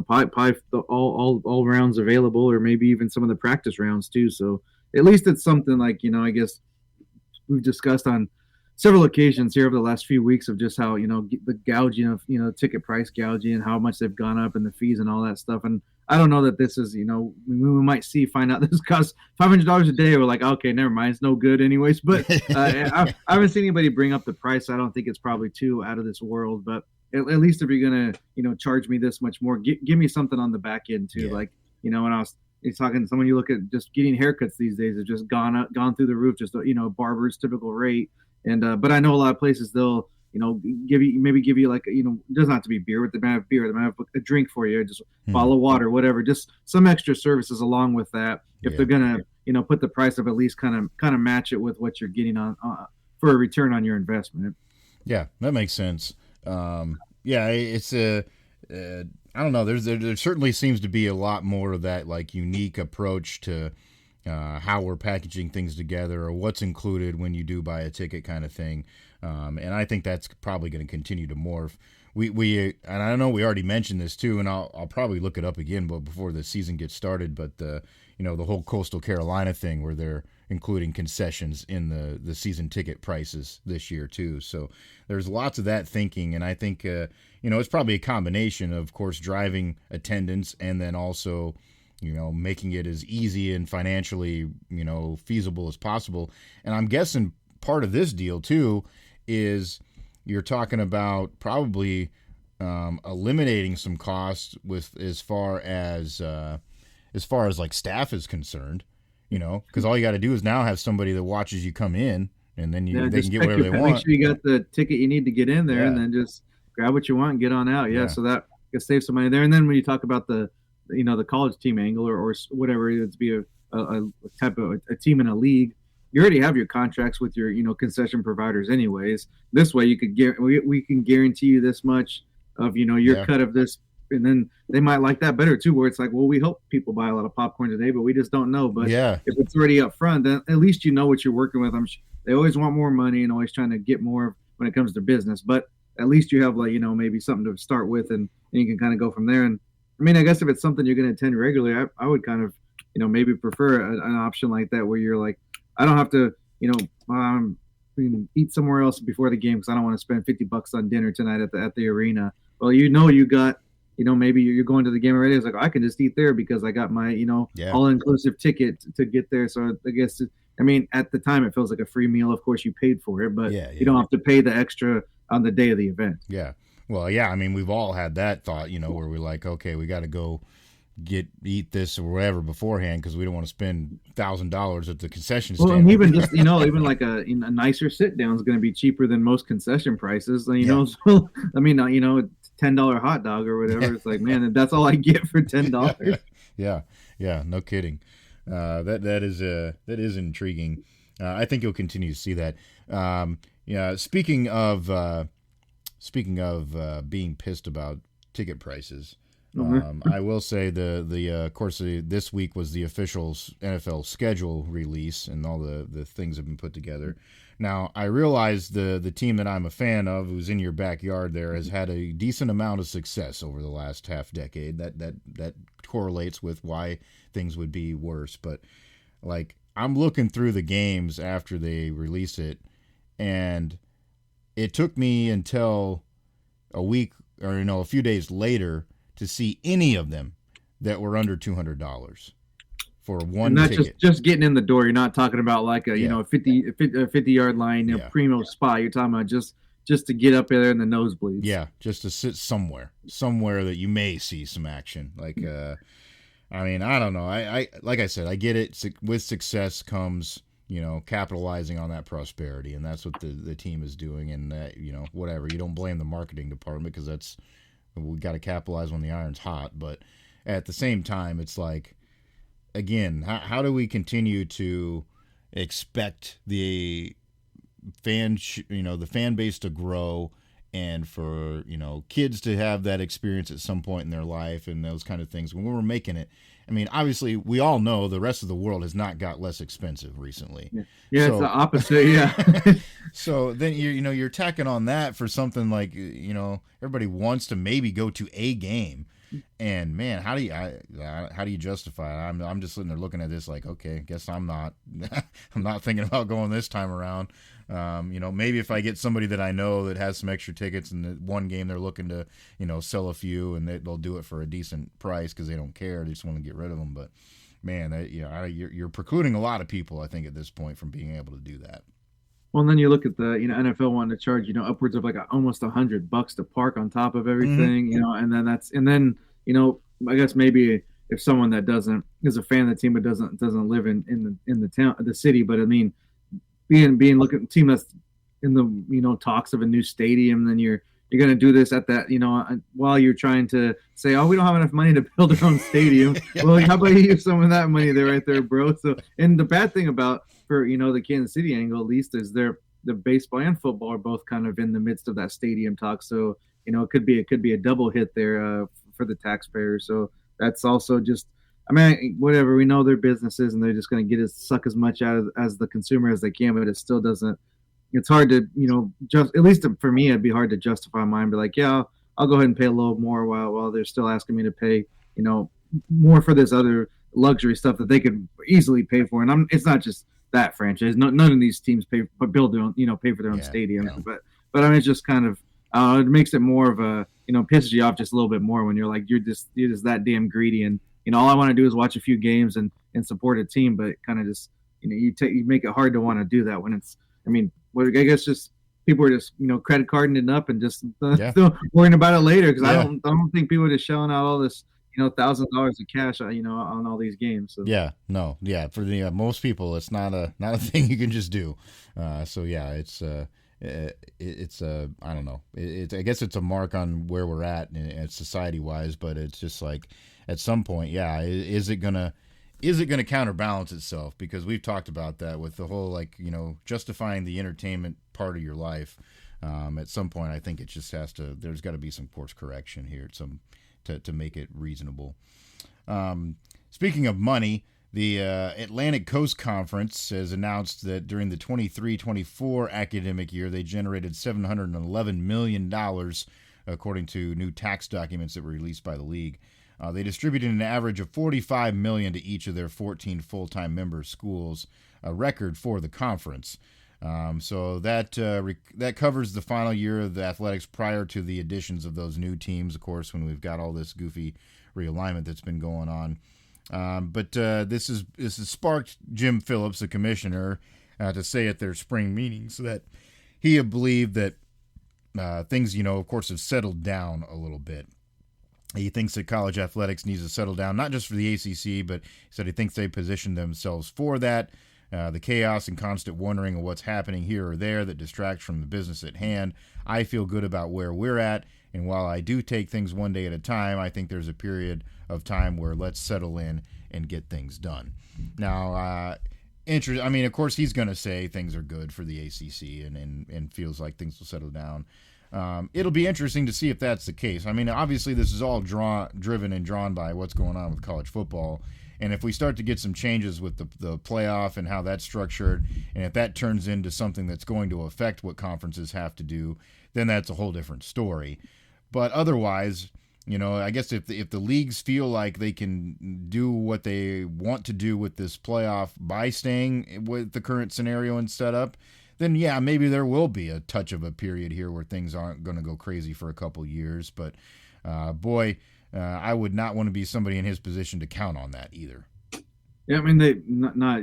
probably all rounds available, or maybe even some of the practice rounds too. So at least it's something like, I guess we've discussed on several occasions here over the last few weeks of just how, the gouging of, ticket price gouging and how much they've gone up and the fees and all that stuff. And I don't know that this is, we might find out this costs $500 a day. We're like, okay, never mind. It's no good anyways. But I haven't seen anybody bring up the price. I don't think it's probably too out of this world, but at least if you're going to, charge me this much more, give me something on the back end too. Yeah. Like, when I was talking to someone, you look at just getting haircuts these days have just gone through the roof, just, barber's typical rate. And, but I know a lot of places they'll, give you like, it doesn't have to be beer, but they might have beer. They might have a drink for you, just a bottle of water, whatever, just some extra services along with that. If they're going to, put the price up, at least kind of match it with what you're getting on for a return on your investment. Yeah, that makes sense. It's I don't know. There certainly seems to be a lot more of that like unique approach to how we're packaging things together or what's included when you do buy a ticket kind of thing. And I think that's probably going to continue to morph. We and I know we already mentioned this too, and I'll probably look it up again, but before the season gets started. But the whole Coastal Carolina thing where they're including concessions in the season ticket prices this year too. So there's lots of that thinking, and I think it's probably a combination of course driving attendance and then also making it as easy and financially feasible as possible. And I'm guessing part of this deal too is you're talking about probably eliminating some costs with as far as like staff is concerned, because all you got to do is now have somebody that watches you come in, and then they can get whatever they want. Make sure you got the ticket you need to get in there, and then just grab what you want and get on out. Yeah. So that can save some money there. And then when you talk about the college team angle or whatever, it's be a type of a team in a league, you already have your contracts with your concession providers anyways. This way you could we can guarantee you this much of your cut of this, and then they might like that better too, where it's like, well, we hope people buy a lot of popcorn today, but we just don't know. But if it's already up front, then at least what you're working with. They always want more money and always trying to get more when it comes to business, but at least you have maybe something to start with, and you can kind of go from there. And I mean, I guess if it's something you're going to attend regularly, I would kind of maybe prefer an option like that where you're like, I don't have to eat somewhere else before the game because I don't want to spend $50 on dinner tonight at the arena. Well, you got maybe you're going to the game already. It's like, I can just eat there because I got my all-inclusive ticket to get there. So I guess at the time it feels like a free meal. Of course you paid for it, but you don't have to pay the extra on the day of the event. Yeah. Well, yeah, I mean, we've all had that thought, where we're like, okay, we got to go eat this or whatever beforehand because we don't want to spend $1,000 at the concession stand. Well, and even just even like a nicer sit down is going to be cheaper than most concession prices. So I mean, $10 hot dog or whatever. It's like, man, that's all I get for $10. Yeah, no kidding. That is intriguing. I think you'll continue to see that. Yeah, speaking of being pissed about ticket prices, I will say the of course this week was the official NFL schedule release, and all the things have been put together. Now I realize the team that I'm a fan of, who's in your backyard there, has had a decent amount of success over the last half decade. That correlates with why things would be worse. But like, I'm looking through the games after they release it, and it took me until a week or a few days later to see any of them that were under $200 for one and that's ticket. just getting in the door. You're not talking about like a Yeah. a 50-yard line, Yeah. primo spot. You're talking about just to get up there in the nosebleeds. Yeah, just to sit somewhere that you may see some action. Like, I mean, I don't know. I like I said, I get it. With success comes, capitalizing on that prosperity, and that's what the team is doing. And whatever, you don't blame the marketing department, because we got to capitalize when the iron's hot. But at the same time, it's like, again, how do we continue to expect the the fan base to grow, and for kids to have that experience at some point in their life, and those kind of things when we're making it? I mean, obviously we all know the rest of the world has not got less expensive recently. Yeah, So- it's the opposite. Yeah. So then you're tacking on that for something like, everybody wants to maybe go to a game, and man, how do you justify it? I'm just sitting there looking at this like, okay, guess I'm not I'm not thinking about going this time around. Maybe if I get somebody that I know that has some extra tickets, and the one game they're looking to sell a few, and they'll do it for a decent price because they don't care, they just want to get rid of them. But man, you're precluding a lot of people, I think, at this point, from being able to do that. Well, and then you look at the NFL wanting to charge upwards of like almost $100 to park on top of everything, and then I guess maybe if someone that doesn't is a fan of the team but doesn't live in the town, the city, but I mean, being looking at a team that's in the talks of a new stadium, then you're going to do this at that while you're trying to say, oh, we don't have enough money to build our own stadium. Well, how about you use some of that money there right there, bro? So, and the bad thing about for the Kansas City angle, at least, is the baseball and football are both kind of in the midst of that stadium talk. So it could be a double hit there for the taxpayers. So that's also just, I mean, whatever, we know their businesses and they're just going to suck as much out as the consumer as they can, but it still doesn't. It's hard to just, at least for me, it'd be hard to justify mine. Be like, yeah, I'll go ahead and pay a little more while they're still asking me to pay more for this other luxury stuff that they could easily pay for. And it's not just that franchise. None of these teams pay for their own stadiums. No. But I mean, it's just kind of it makes it more of a pisses you off just a little bit more when you're like you're just that damn greedy, and all I want to do is watch a few games and support a team, but kind of just you make it hard to want to do that when it's, I mean, I guess just people are just credit carding it up and just still worrying about it later, because I don't think people are just shelling out all this $1,000 of cash on all these games. So. For the most people, it's not a thing you can just do. So yeah, it's I don't know. I guess it's a mark on where we're at society wise, but it's just like at some point, is it gonna counterbalance itself? Because we've talked about that with the whole justifying the entertainment part of your life. At some point, I think it just has to. There's got to be some course correction here to make it reasonable. Speaking of money, the Atlantic Coast Conference has announced that during the 23-24 academic year, they generated $711 million, according to new tax documents that were released by the league. They distributed an average of $45 million to each of their 14 full-time member schools, a record for the conference. So that covers the final year of the athletics prior to the additions of those new teams, of course, when we've got all this goofy realignment that's been going on. But this has sparked Jim Phillips, the commissioner, to say at their spring meetings that he believed that things, of course, have settled down a little bit. He thinks that college athletics needs to settle down, not just for the ACC, but he said he thinks they positioned themselves for that. The chaos and constant wondering of what's happening here or there that distracts from the business at hand. I feel good about where we're at, And while I do take things one day at a time, I think there's a period of time where let's settle in and get things done. Now, I mean, of course, he's going to say things are good for the ACC and feels like things will settle down. It'll be interesting to see if that's the case. I mean, obviously, this is all driven and drawn by what's going on with college football. And if we start to get some changes with the playoff and how that's structured, and if that turns into something that's going to affect what conferences have to do, then that's a whole different story. But otherwise, I guess if the leagues feel like they can do what they want to do with this playoff by staying with the current scenario and setup, then yeah, maybe there will be a touch of a period here where things aren't going to go crazy for a couple years. But I would not want to be somebody in his position to count on that either. Yeah, I mean, they not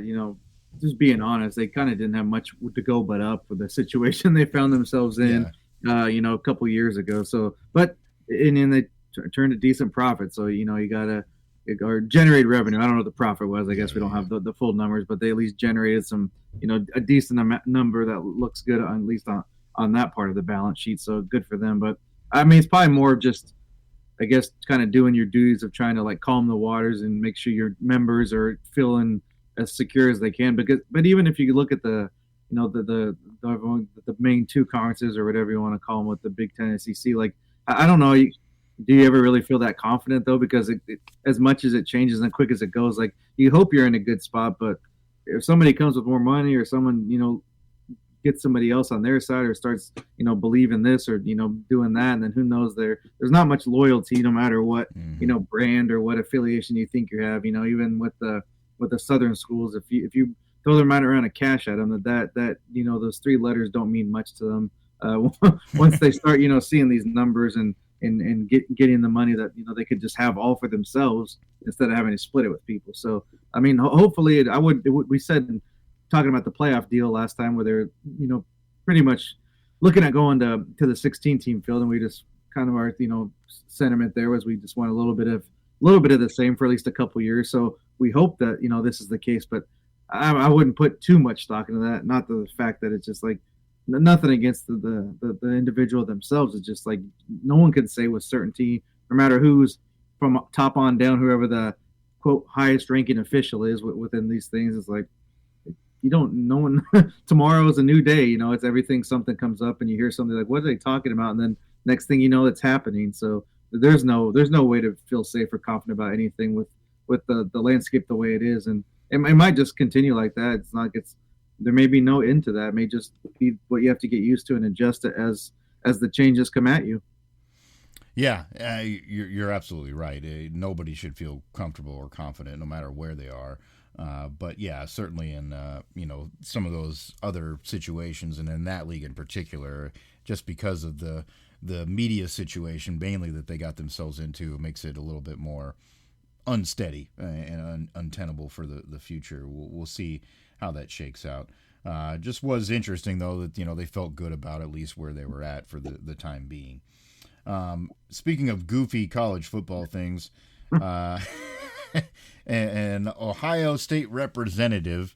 just being honest, they kind of didn't have much to go but up for the situation they found themselves in, a couple years ago. So, but and then they turned a decent profit. So you gotta or generate revenue. I don't know what the profit was. I guess we don't have the full numbers, but they at least generated some, a decent number that looks good at least on that part of the balance sheet. So good for them. But I mean, it's probably more just, I guess, kind of doing your duties of trying to like calm the waters and make sure your members are feeling as secure as they can. But even if you look at the main two conferences or whatever you want to call them with the Big Ten and SEC, like I don't know, do you ever really feel that confident though? Because as much as it changes and quick as it goes, like you hope you're in a good spot, but if somebody comes with more money or someone gets somebody else on their side or starts believing this or doing that, and then who knows, there's not much loyalty no matter what brand or what affiliation you think you have, even with the Southern schools, if you throw their amount around a cash at them, that those three letters don't mean much to them once they start seeing these numbers and getting the money that they could just have all for themselves instead of having to split it with people. So I mean, hopefully we said, talking about the playoff deal last time, where they're pretty much looking at going to the 16-team field, and we just kind of our sentiment there was we just want a little bit of the same for at least a couple years. So we hope that this is the case, but I wouldn't put too much stock into that. Not the fact that it's just like nothing against the individual themselves. It's just like no one can say with certainty, no matter who's from top on down, whoever the quote highest ranking official is within these things. It's like no one tomorrow is a new day. It's everything. Something comes up and you hear something like, what are they talking about? And then next thing you know, it's happening. So there's no way to feel safe or confident about anything with the landscape the way it is. And it might just continue like that. It's not, there may be no end to that. It may just be what you have to get used to and adjust it as the changes come at you. Yeah, you're absolutely right. Nobody should feel comfortable or confident no matter where they are. But yeah, certainly in some of those other situations, and in that league in particular, just because of the media situation mainly that they got themselves into, makes it a little bit more unsteady and untenable for the future. We'll see how that shakes out. Just was interesting though that they felt good about at least where they were at for the time being. Speaking of goofy college football things. An Ohio State representative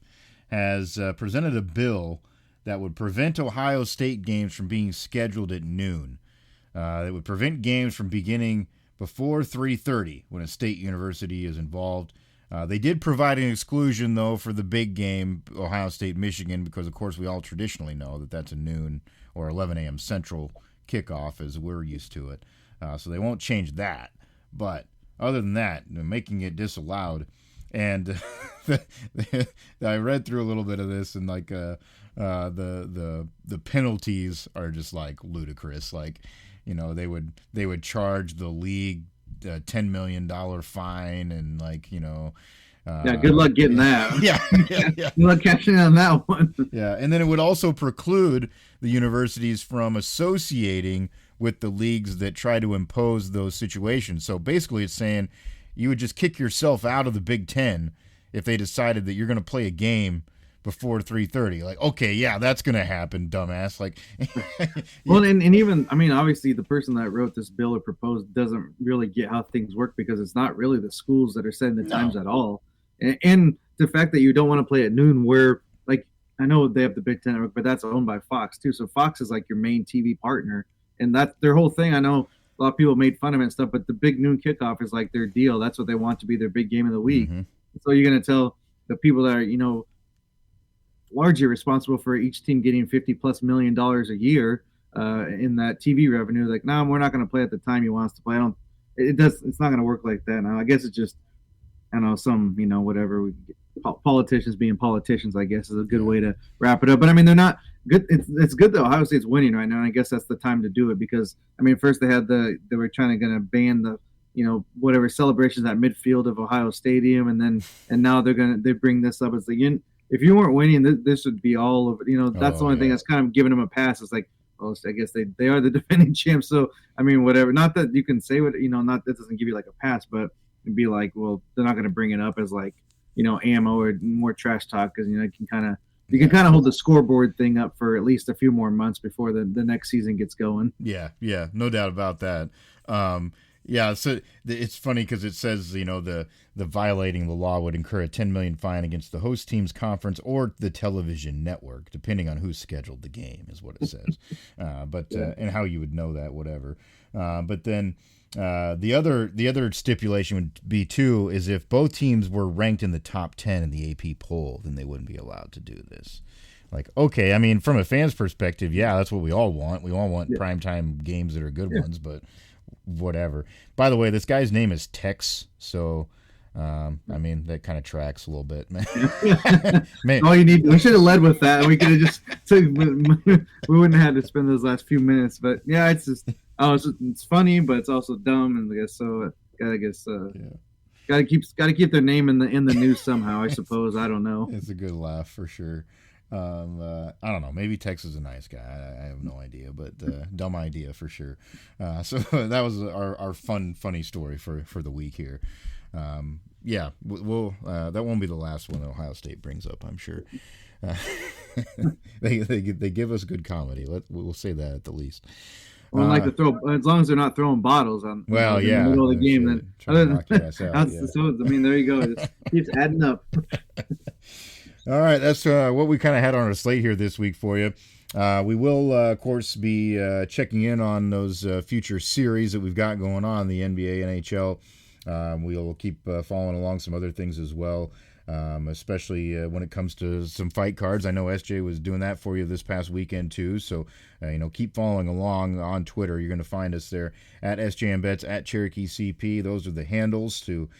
has presented a bill that would prevent Ohio State games from being scheduled at noon. It would prevent games from beginning before 3:30 when a state university is involved. They did provide an exclusion, though, for the big game, Ohio State-Michigan, because, of course, we all traditionally know that that's a noon or 11 a.m. Central kickoff as we're used to it. So they won't change that. But other than that, making it disallowed. And I read through a little bit of this, and like the penalties are just like ludicrous. Like, they would charge the league a $10 million fine, and good luck getting that. Yeah. Good luck catching on that one. Yeah, and then it would also preclude the universities from associating with the leagues that try to impose those situations. So basically it's saying you would just kick yourself out of the Big Ten if they decided that you're going to play a game before 3:30. Like, okay, yeah, that's going to happen, dumbass. Like, well, and even, I mean, obviously the person that wrote this bill or proposed doesn't really get how things work, because it's not really the schools that are setting the times at all. And the fact that you don't want to play at noon, where, like, I know they have the Big Ten Network, but that's owned by Fox too. So Fox is like your main TV partner. And that's their whole thing. I know a lot of people made fun of it and stuff, but the big noon kickoff is like their deal. That's what they want to be their big game of the week. Mm-hmm. So you're going to tell the people that are, largely responsible for each team getting $50+ million a year in that TV revenue. Like, no, we're not going to play at the time you want us to play. It's not going to work like that. Now, I guess it's just, I don't know, some, whatever. Politicians being politicians, I guess, is a good way to wrap it up. But I mean, they're not good. It's good that Ohio State's winning right now, and I guess that's the time to do it because I mean, first they were trying to ban the whatever celebrations at midfield of Ohio Stadium, and now they bring this up. It's like, if you weren't winning, this would be all over. That's the only thing that's kind of giving them a pass. It's like, well, I guess they are the defending champs. So I mean, whatever. Not that you can say what not that doesn't give you like a pass, but it'd be like, well, they're not going to bring it up as like ammo or more trash talk because you can kind of hold the scoreboard thing up for at least a few more months before the next season gets going. Yeah, no doubt about that. Yeah, so it's funny because it says the violating the law would incur a $10 million fine against the host team's conference or the television network, depending on who scheduled the game, is what it says. And how you would know that, whatever. But then the other stipulation would be too is if both teams were ranked in the top 10 in the AP poll, then they wouldn't be allowed to do this. Like, okay, I mean, from a fan's perspective, yeah, that's what we all want. We all want primetime games that are good ones, but whatever. By the way, this guy's name is Tex, so I mean that kind of tracks a little bit. Man. All you need, we should have led with that. We could have just we wouldn't have had to spend those last few minutes. But yeah, it's just it's funny, but it's also dumb, and I guess so. Gotta keep their name in the news somehow. I suppose. I don't know. It's a good laugh for sure. I don't know. Maybe Tex is a nice guy. I have no idea, but dumb idea for sure. So that was our funny story for the week here. Yeah, we'll that won't be the last one that Ohio State brings up, I'm sure. They give us good comedy. We'll say that at the least. Well, like to throw, as long as they're not throwing bottles on. In the middle of the game, then. So I mean, there you go. It keeps adding up. All right, that's what we kind of had on our slate here this week for you. We will, of course, be checking in on those future series that we've got going on, the NBA, NHL. We'll keep following along some other things as well, especially when it comes to some fight cards. I know SJ was doing that for you this past weekend too, so keep following along on Twitter. You're going to find us there at SJMBets, at Cherokee CP. Those are the handles to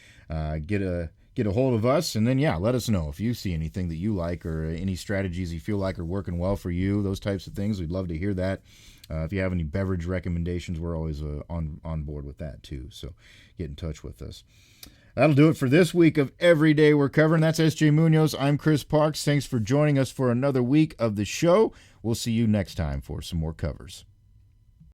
get a hold of us, and then let us know if you see anything that you like or any strategies you feel like are working well for you, those types of things. We'd love to hear that. If you have any beverage recommendations, we're always on board with that too, so get in touch with us. That'll do it for this week of Every Day We're Covering. That's SJ Munoz. I'm Chris Parks. Thanks for joining us for another week of the show. We'll see you next time for some more covers.